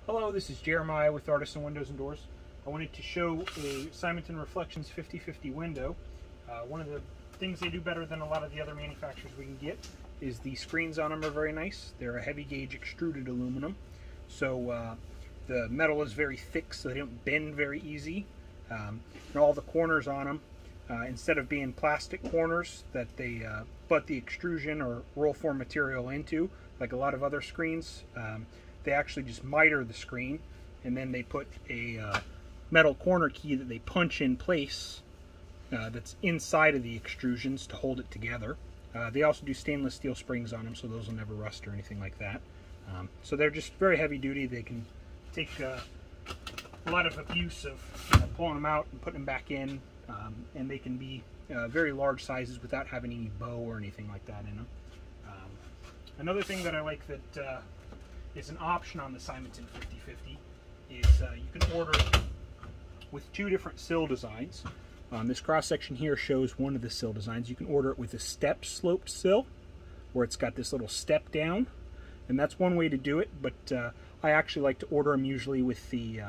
Hello, this is Jeremiah with Artisan Windows and Doors. I wanted to show a Simonton Reflections 50/50 window. One of the things they do better than a lot of the other manufacturers we can get is the screens on them are very nice. They're a heavy gauge extruded aluminum, so the metal is very thick so they don't bend very easy. And all the corners on them, instead of being plastic corners that they butt the extrusion or roll form material into, like a lot of other screens, they actually just miter the screen, and then they put a metal corner key that they punch in place that's inside of the extrusions to hold it together. They also do stainless steel springs on them, so those will never rust or anything like that. So they're just very heavy duty. They can take a lot of abuse of pulling them out and putting them back in, and they can be very large sizes without having any bow or anything like that in them. Another thing that I like that is an option on the Simonton 50/50 is you can order with two different sill designs. This cross section here shows one of the sill designs. You can order it with a step sloped sill where it's got this little step down, and that's one way to do it, but I actually like to order them usually with the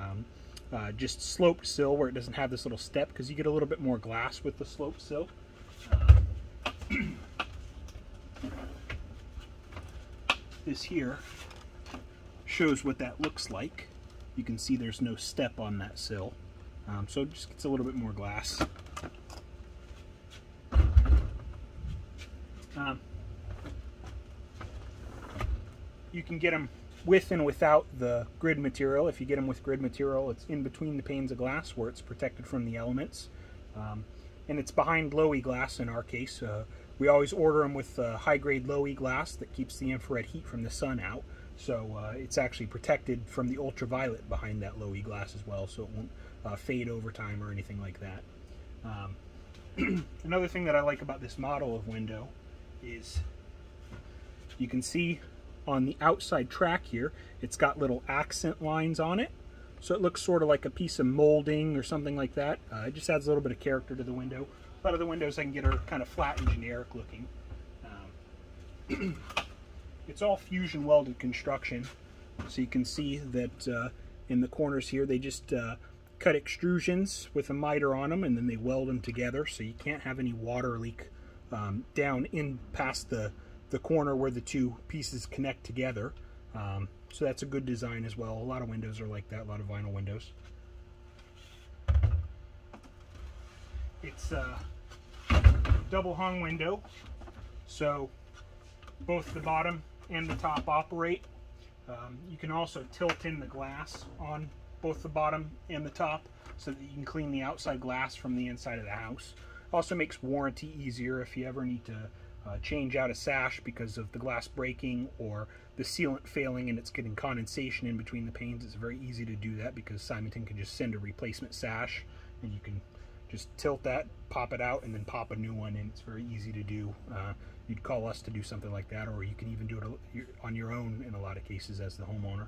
just sloped sill where it doesn't have this little step, because you get a little bit more glass with the sloped sill. This here shows what that looks like. You can see there's no step on that sill, so it just gets a little bit more glass. You can get them with and without the grid material. If you get them with grid material, it's in between the panes of glass where it's protected from the elements, and it's behind low-E glass in our case. We always order them with high-grade low-E glass that keeps the infrared heat from the sun out. So it's actually protected from the ultraviolet behind that low-E glass as well, so it won't fade over time or anything like that. Another thing that I like about this model of window is you can see on the outside track here, it's got little accent lines on it. So it looks sort of like a piece of molding or something like that. It just adds a little bit of character to the window. A lot of the windows I can get are kind of flat and generic looking. It's all fusion welded construction, so you can see that in the corners here they just cut extrusions with a miter on them, and then they weld them together, so you can't have any water leak down in past the corner where the two pieces connect together. So that's a good design as well. A lot of windows are like that, a lot of vinyl windows. It's a double hung window, so both the bottom and the top operate. You can also tilt in the glass on both the bottom and the top so that you can clean the outside glass from the inside of the house. Also makes warranty easier if you ever need to change out a sash because of the glass breaking or the sealant failing and it's getting condensation in between the panes. It's very easy to do that because Simonton can just send a replacement sash, and you can just tilt that, pop it out, and then pop a new one in. It's very easy to do. You'd call us to do something like that, or you can even do it on your own in a lot of cases as the homeowner.